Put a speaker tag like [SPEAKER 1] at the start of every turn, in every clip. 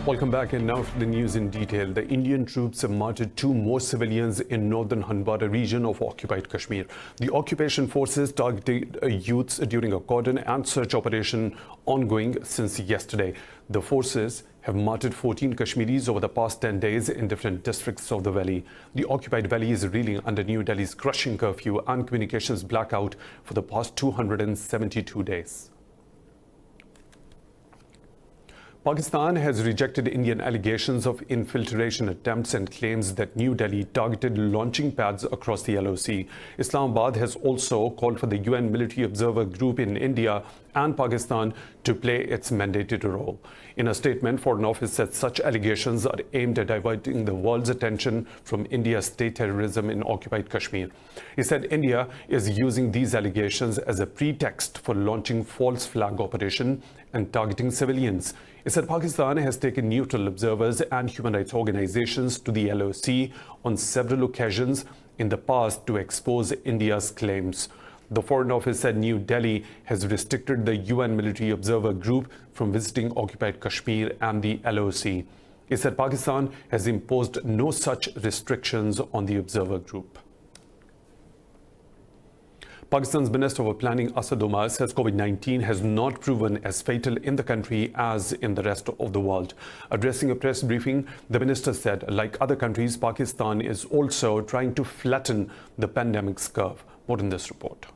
[SPEAKER 1] Welcome back, and now for the news in detail. The Indian troops have murdered 2 more civilians in northern Hanbara region of occupied Kashmir. The occupation forces targeted youths during a cordon and search operation ongoing since yesterday. The forces have murdered 14 Kashmiris over the past 10 days in different districts of the valley. The occupied valley is reeling under New Delhi's crushing curfew and communications blackout for the past 272 days. Pakistan has rejected Indian allegations of infiltration attempts and claims that New Delhi targeted launching pads across the LOC. Islamabad has also called for the UN military observer group in India and Pakistan to play its mandated role. In a statement, Foreign Office said such allegations are aimed at diverting the world's attention from India's state terrorism in occupied Kashmir. It said India is using these allegations as a pretext for launching false flag operation and targeting civilians. It said Pakistan has taken neutral observers and human rights organizations to the LOC on several occasions in the past to expose India's claims. The Foreign Office said New Delhi has restricted the UN military observer group from visiting occupied Kashmir and the LOC. It said Pakistan has imposed no such restrictions on the observer group. Pakistan's Minister for Planning Asad Umar says COVID-19 has not proven as fatal in the country as in the rest of the world. Addressing a press briefing, the minister said, like other countries, Pakistan is also trying to flatten the pandemic's curve. More in this report.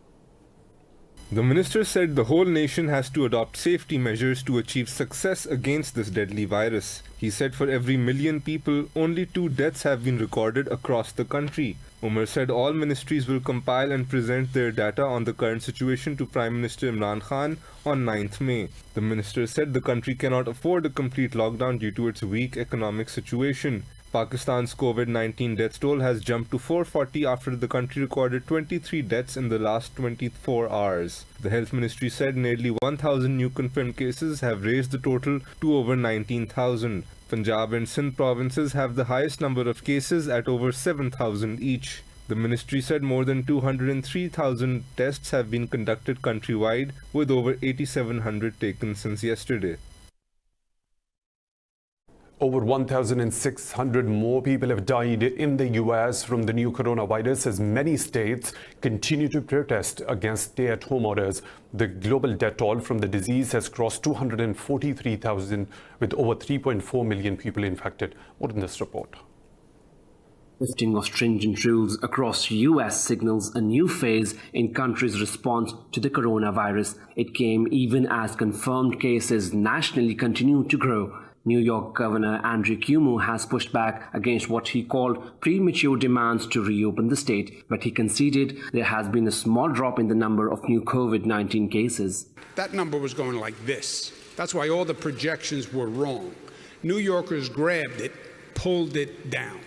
[SPEAKER 2] The minister said the whole nation has to adopt safety measures to achieve success against this deadly virus. He said for every million people, only 2 deaths have been recorded across the country. Umar said all ministries will compile and present their data on the current situation to Prime Minister Imran Khan on 9th May. The minister said the country cannot afford a complete lockdown due to its weak economic situation. Pakistan's COVID-19 death toll has jumped to 440 after the country recorded 23 deaths in the last 24 hours. The health ministry said nearly 1,000 new confirmed cases have raised the total to over 19,000. Punjab and Sindh provinces have the highest number of cases at over 7,000 each. The ministry said more than 203,000 tests have been conducted countrywide, with over 8,700 taken since yesterday.
[SPEAKER 1] Over 1,600 more people have died in the US from the new coronavirus as many states continue to protest against stay-at-home orders. The global death toll from the disease has crossed 243,000 with over 3.4 million people infected. More in this report.
[SPEAKER 3] Lifting of stringent rules across US signals a new phase in country's response to the coronavirus. It came even as confirmed cases nationally continue to grow. New York Governor Andrew Cuomo has pushed back against what he called premature demands to reopen the state, but he conceded there has been a small drop in the number of new COVID-19 cases.
[SPEAKER 4] That number was going like this. That's why all the projections were wrong. New Yorkers grabbed it, pulled it down.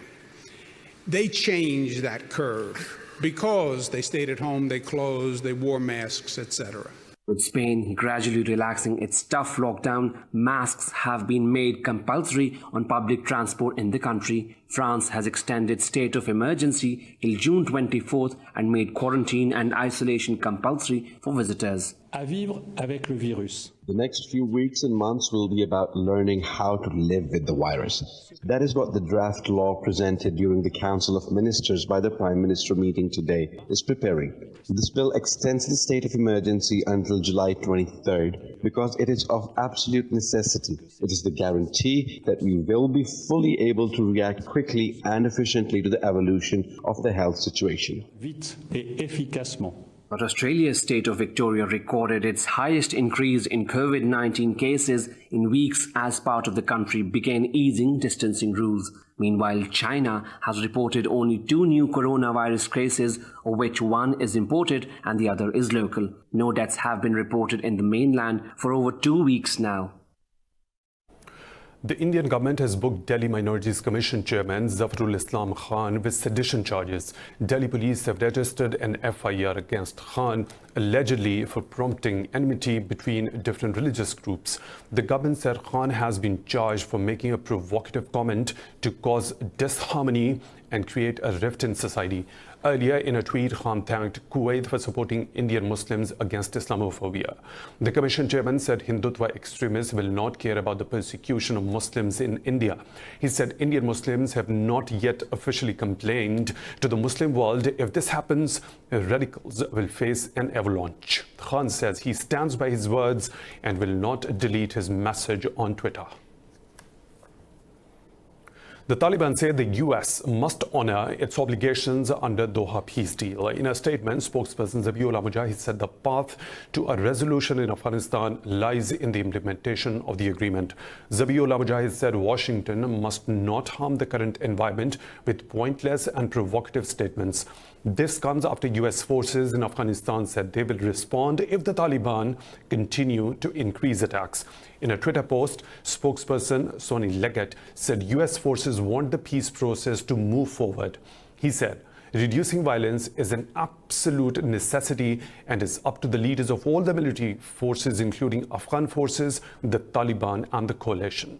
[SPEAKER 4] They changed that curve because they stayed at home, they closed, they wore masks, etc.
[SPEAKER 3] With Spain gradually relaxing its tough lockdown, masks have been made compulsory on public transport in the country. France has extended state of emergency till June 24th and made quarantine and isolation compulsory for visitors.
[SPEAKER 5] À vivre avec le virus.
[SPEAKER 6] The next few weeks and months will be about learning how to live with the virus. That is what the draft law presented during the Council of Ministers by the Prime Minister meeting today is preparing. This bill extends the state of emergency until July 23rd because it is of absolute necessity. It is the guarantee that we will be fully able to react quickly and efficiently to the evolution of the health situation.
[SPEAKER 5] Vite et efficacement.
[SPEAKER 3] But Australia's state of Victoria recorded its highest increase in COVID-19 cases in weeks as part of the country began easing distancing rules. Meanwhile, China has reported only 2 new coronavirus cases, of which one is imported and the other is local. No deaths have been reported in the mainland for over 2 weeks now.
[SPEAKER 1] The Indian government has booked Delhi Minorities Commission Chairman Zafarul Islam Khan with sedition charges. Delhi police have registered an FIR against Khan, allegedly for prompting enmity between different religious groups. The government said Khan has been charged for making a provocative comment to cause disharmony and create a rift in society. Earlier in a tweet, Khan thanked Kuwait for supporting Indian Muslims against Islamophobia. The Commission chairman said Hindutva extremists will not care about the persecution of Muslims in India. He said Indian Muslims have not yet officially complained to the Muslim world. If this happens, radicals will face an avalanche. Khan says he stands by his words and will not delete his message on Twitter. The Taliban say the US must honor its obligations under Doha peace deal. In a statement, spokesperson Zabiullah Mujahid said the path to a resolution in Afghanistan lies in the implementation of the agreement. Zabiullah Mujahid said Washington must not harm the current environment with pointless and provocative statements. This comes after US forces in Afghanistan said they will respond if the Taliban continue to increase attacks. In a Twitter post, spokesperson Sonny Leggett said US forces want the peace process to move forward. He said, reducing violence is an absolute necessity and is up to the leaders of all the military forces, including Afghan forces, the Taliban and the coalition.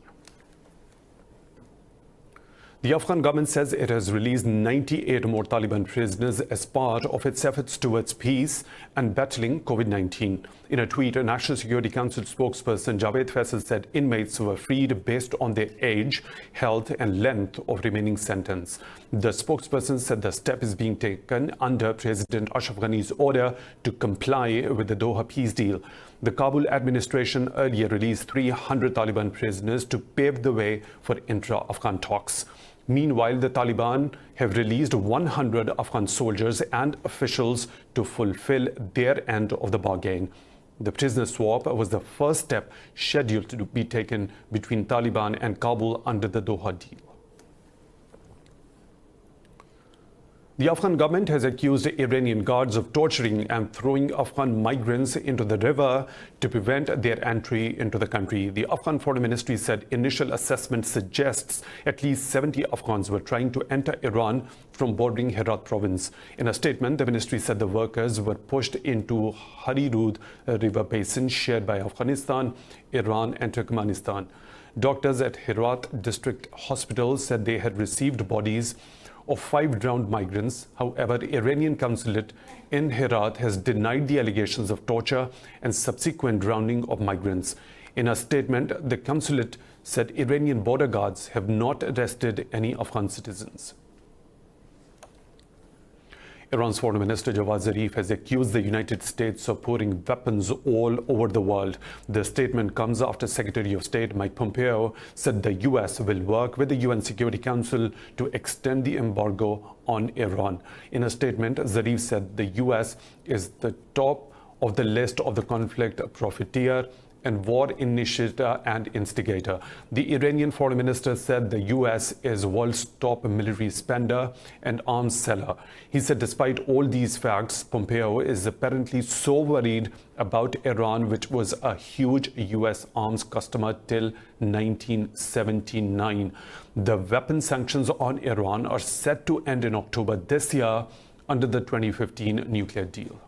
[SPEAKER 1] The Afghan government says it has released 98 more Taliban prisoners as part of its efforts towards peace and battling COVID-19. In a tweet, a National Security Council spokesperson Javed Faisal said inmates were freed based on their age, health and length of remaining sentence. The spokesperson said the step is being taken under President Ashraf Ghani's order to comply with the Doha peace deal. The Kabul administration earlier released 300 Taliban prisoners to pave the way for intra-Afghan talks. Meanwhile, the Taliban have released 100 Afghan soldiers and officials to fulfill their end of the bargain. The prisoner swap was the first step scheduled to be taken between Taliban and Kabul under the Doha deal. The Afghan government has accused Iranian guards of torturing and throwing Afghan migrants into the river to prevent their entry into the country. The Afghan Foreign Ministry said initial assessment suggests at least 70 Afghans were trying to enter Iran from bordering Herat province. In a statement, the ministry said the workers were pushed into Harirud river basin shared by Afghanistan, Iran and Turkmenistan. Doctors at Herat District Hospital said they had received bodies of 5 drowned migrants. However, the Iranian consulate in Herat has denied the allegations of torture and subsequent drowning of migrants. In a statement, the consulate said Iranian border guards have not arrested any Afghan citizens. Iran's Foreign Minister Javad Zarif has accused the United States of pouring weapons all over the world. The statement comes after Secretary of State Mike Pompeo said the US will work with the UN Security Council to extend the embargo on Iran. In a statement, Zarif said the US is the top of the list of the conflict profiteer and war initiator and instigator. The Iranian foreign minister said the US is world's top military spender and arms seller. He said despite all these facts, Pompeo is apparently so worried about Iran, which was a huge US arms customer till 1979. The weapon sanctions on Iran are set to end in October this year under the 2015 nuclear deal.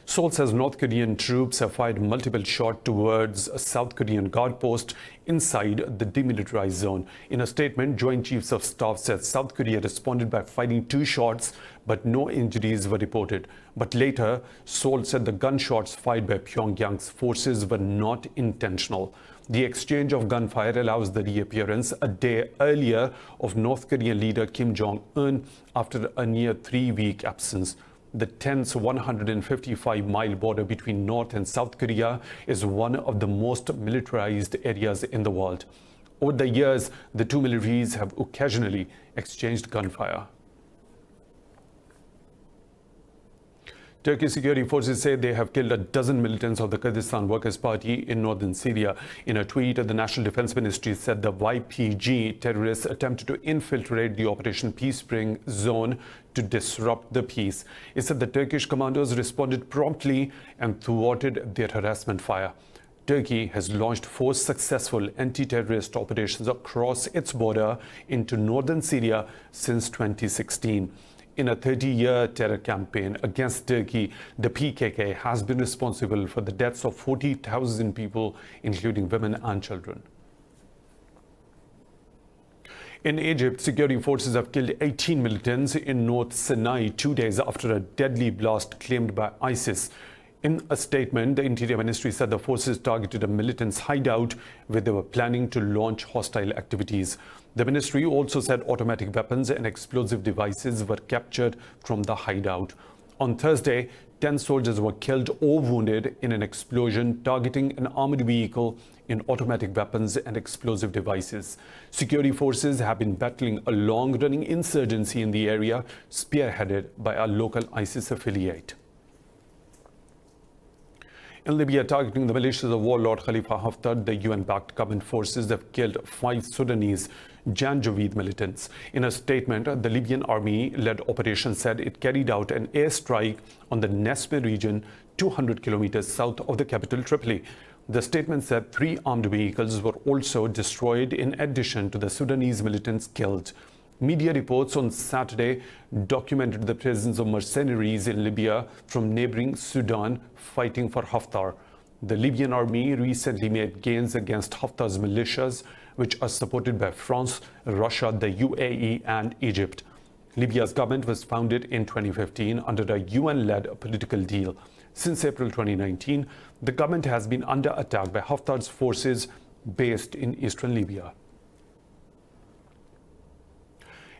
[SPEAKER 1] Seoul says North Korean troops have fired multiple shots towards a South Korean guard post inside the demilitarized zone. In a statement, Joint Chiefs of Staff said South Korea responded by firing 2 shots, but no injuries were reported. But later, Seoul said the gunshots fired by Pyongyang's forces were not intentional. The exchange of gunfire allows the reappearance a day earlier of North Korean leader Kim Jong-un after a near 3-week absence. The tense 155-mile border between North and South Korea is one of the most militarized areas in the world. Over the years, the two militaries have occasionally exchanged gunfire. Turkish security forces say they have killed a dozen militants of the Kurdistan Workers' Party in northern Syria. In a tweet, the National Defense Ministry said the YPG terrorists attempted to infiltrate the Operation Peace Spring zone to disrupt the peace. It said the Turkish commandos responded promptly and thwarted their harassment fire. Turkey has launched 4 successful anti-terrorist operations across its border into northern Syria since 2016. In a 30-year terror campaign against Turkey, the PKK has been responsible for the deaths of 40,000 people, including women and children. In Egypt, security forces have killed 18 militants in North Sinai 2 days after a deadly blast claimed by ISIS. In a statement, the Interior Ministry said the forces targeted a militants' hideout where they were planning to launch hostile activities. The ministry also said automatic weapons and explosive devices were captured from the hideout. On Thursday, 10 soldiers were killed or wounded in an explosion targeting an armored vehicle in automatic weapons and explosive devices. Security forces have been battling a long-running insurgency in the area, spearheaded by a local ISIS affiliate. In Libya, targeting the militias of warlord Khalifa Haftar, the UN-backed government forces have killed 5 Sudanese Janjaweed militants. In a statement, the Libyan army-led operation said it carried out an airstrike on the Nespa region, 200 kilometers south of the capital Tripoli. The statement said 3 armed vehicles were also destroyed in addition to the Sudanese militants killed. Media reports on Saturday documented the presence of mercenaries in Libya from neighboring Sudan fighting for Haftar. The Libyan army recently made gains against Haftar's militias, which are supported by France, Russia, the UAE and Egypt. Libya's government was founded in 2015 under a UN-led political deal. Since April 2019, the government has been under attack by Haftar's forces based in eastern Libya.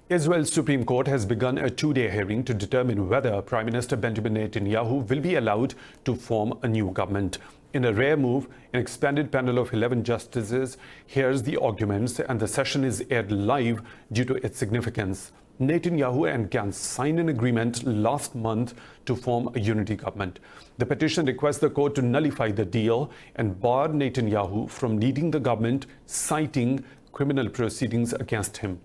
[SPEAKER 1] Israel's Supreme Court has begun a 2-day hearing to determine whether Prime Minister Benjamin Netanyahu will be allowed to form a new government. In a rare move, an expanded panel of 11 justices hears the arguments, and the session is aired live due to its significance. Netanyahu and Gantz signed an agreement last month to form a unity government. The petition requests the court to nullify the deal and bar Netanyahu from leading the government, citing criminal proceedings against him.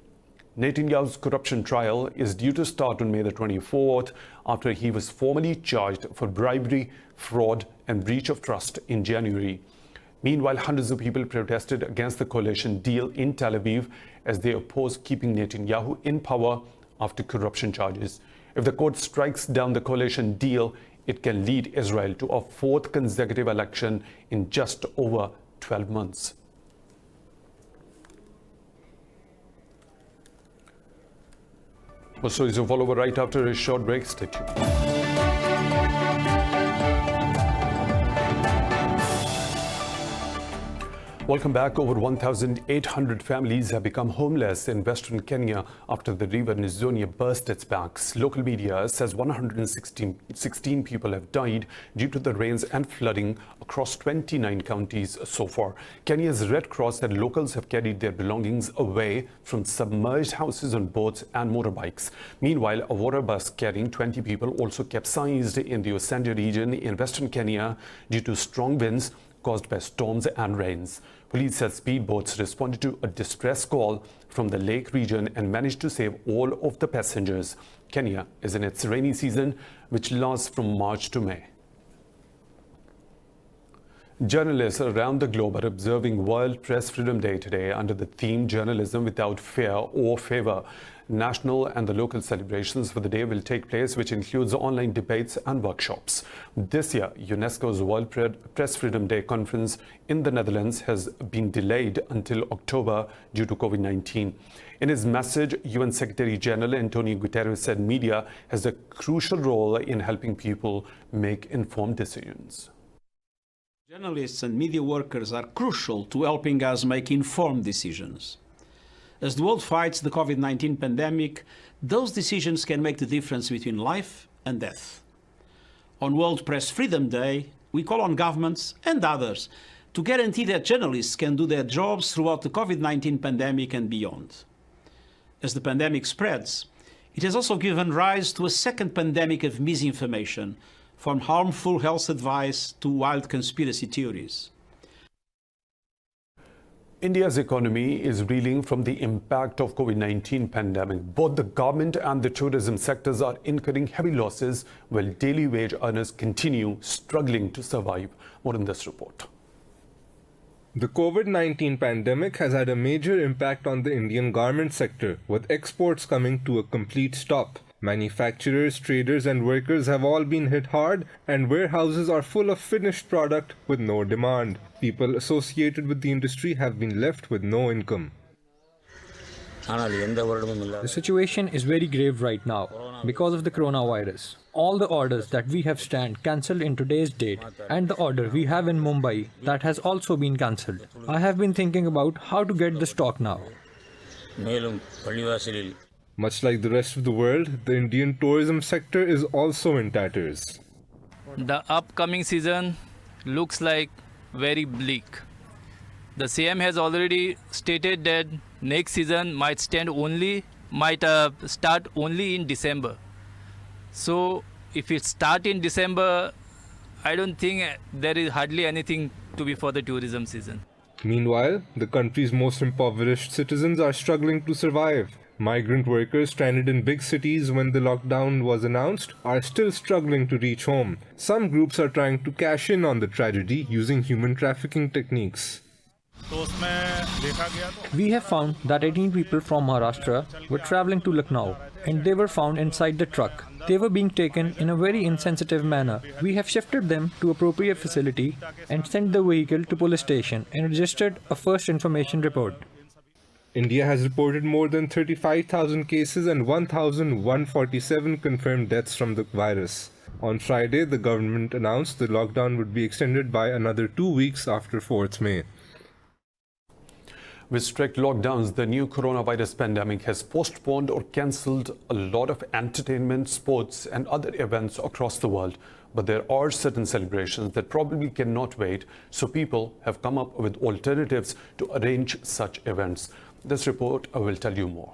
[SPEAKER 1] Netanyahu's corruption trial is due to start on May the 24th after he was formally charged for bribery, fraud and breach of trust in January. Meanwhile, hundreds of people protested against the coalition deal in Tel Aviv as they oppose keeping Netanyahu in power after corruption charges. If the court strikes down the coalition deal, it can lead Israel to a 4th consecutive election in just over 12 months. More stories to follow right after a short break. Stay tuned. Welcome back. Over 1,800 families have become homeless in western Kenya after the river Nizonia burst its banks. Local media says 116 people have died due to the rains and flooding across 29 counties so far. Kenya's Red Cross said locals have carried their belongings away from submerged houses on boats and motorbikes. Meanwhile, a water bus carrying 20 people also capsized in the Osanja region in western Kenya due to strong winds caused by storms and rains. Police said speedboats responded to a distress call from the lake region and managed to save all of the passengers. Kenya is in its rainy season, which lasts from March to May. Journalists around the globe are observing World Press Freedom Day today under the theme Journalism Without Fear or Favor. National and the local celebrations for the day will take place, which includes online debates and workshops. This year, UNESCO's World Press Freedom Day conference in the Netherlands has been delayed until October due to COVID-19. In his message, UN Secretary General Antonio Guterres said media has a crucial role in helping people make informed decisions.
[SPEAKER 7] Journalists and media workers are crucial to helping us make informed decisions. As the world fights the COVID-19 pandemic, those decisions can make the difference between life and death. On World Press Freedom Day, we call on governments and others to guarantee that journalists can do their jobs throughout the COVID-19 pandemic and beyond. As the pandemic spreads, it has also given rise to a second pandemic of misinformation, from harmful health advice to wild conspiracy theories.
[SPEAKER 1] India's economy is reeling from the impact of COVID-19 pandemic. Both the government and the tourism sectors are incurring heavy losses, while daily wage earners continue struggling to survive. More in this report.
[SPEAKER 2] The COVID-19 pandemic has had a major impact on the Indian garment sector, with exports coming to a complete stop. Manufacturers, traders and workers have all been hit hard, and warehouses are full of finished product with no demand. People associated with the industry have been left with no income.
[SPEAKER 8] The situation is very grave right now because of the coronavirus. All the orders that we have stand cancelled in today's date, and the order we have in Mumbai that has also been cancelled. I have been thinking about how to get the stock now.
[SPEAKER 2] Much like the rest of the world, the Indian tourism sector is also in tatters.
[SPEAKER 9] The upcoming season looks like very bleak. The CM has already stated that next season might start only in December. So if it starts in December, I don't think there is hardly anything to be for the tourism season.
[SPEAKER 2] Meanwhile, the country's most impoverished citizens are struggling to survive. Migrant workers stranded in big cities when the lockdown was announced are still struggling to reach home. Some groups are trying to cash in on the tragedy using human trafficking techniques.
[SPEAKER 8] We have found that 18 people from Maharashtra were travelling to Lucknow, and they were found inside the truck. They were being taken in a very insensitive manner. We have shifted them to appropriate facility and sent the vehicle to police station and registered a first information report.
[SPEAKER 2] India has reported more than 35,000 cases and 1,147 confirmed deaths from the virus. On Friday, the government announced the lockdown would be extended by another 2 weeks after 4th May.
[SPEAKER 1] With strict lockdowns, the new coronavirus pandemic has postponed or cancelled a lot of entertainment, sports and other events across the world. But there are certain celebrations that probably cannot wait, so people have come up with alternatives to arrange such events. This report will tell you more.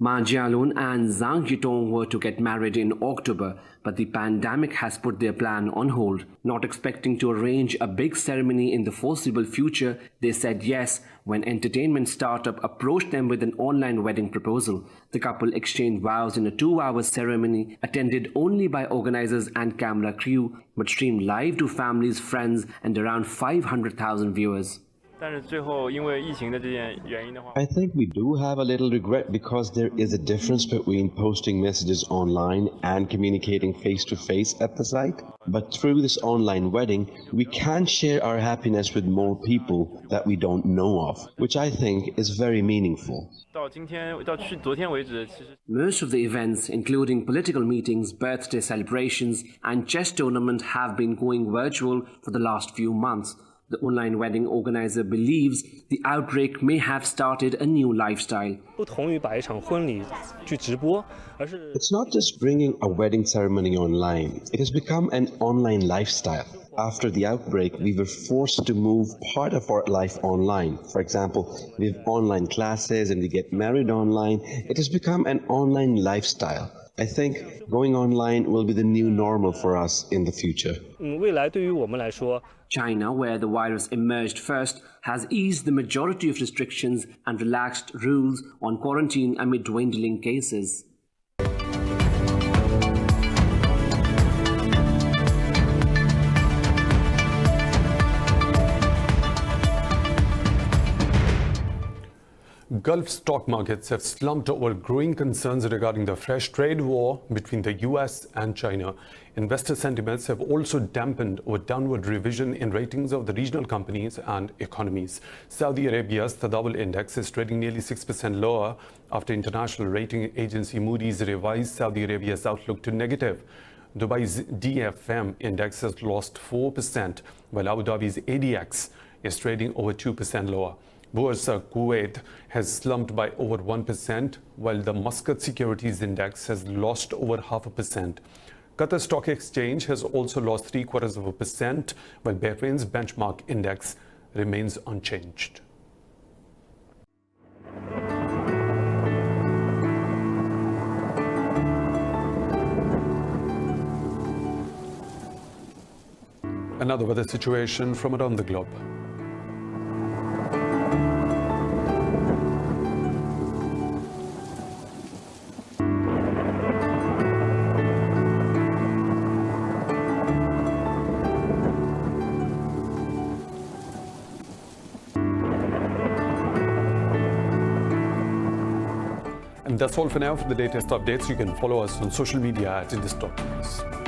[SPEAKER 3] Ma Jialun and Zhang Yitong were to get married in October, but the pandemic has put their plan on hold. Not expecting to arrange a big ceremony in the foreseeable future, they said yes when entertainment startup approached them with an online wedding proposal. The couple exchanged vows in a 2-hour ceremony attended only by organizers and camera crew, but streamed live to families, friends, and around 500,000 viewers.
[SPEAKER 6] I think we do have a little regret because there is a difference between posting messages online and communicating face-to-face at the site. But through this online wedding, we can share our happiness with more people that we don't know of, which I think is very meaningful.
[SPEAKER 3] Most of the events, including political meetings, birthday celebrations, and chess tournament, have been going virtual for the last few months. The online wedding organizer believes the outbreak may have started a new lifestyle.
[SPEAKER 6] It's not just bringing a wedding ceremony online. It has become an online lifestyle. After the outbreak, we were forced to move part of our life online. For example, we have online classes and we get married online. It has become an online lifestyle. I think going online will be the new normal for us in the future.
[SPEAKER 3] China, where the virus emerged first, has eased the majority of restrictions and relaxed rules on quarantine amid dwindling cases.
[SPEAKER 1] Gulf stock markets have slumped over growing concerns regarding the fresh trade war between the US and China. Investor sentiments have also dampened over downward revision in ratings of the regional companies and economies. Saudi Arabia's Tadawul index is trading nearly 6% lower after international rating agency Moody's revised Saudi Arabia's outlook to negative. Dubai's DFM index has lost 4%, while Abu Dhabi's ADX is trading over 2% lower. Bursa Kuwait has slumped by over 1%, while the Muscat Securities Index has lost over 0.5%. Qatar Stock Exchange has also lost 0.75%, while Bahrain's benchmark index remains unchanged. Another weather situation from around the globe. And that's all for now. For the latest updates, you can follow us on social media at Indus News.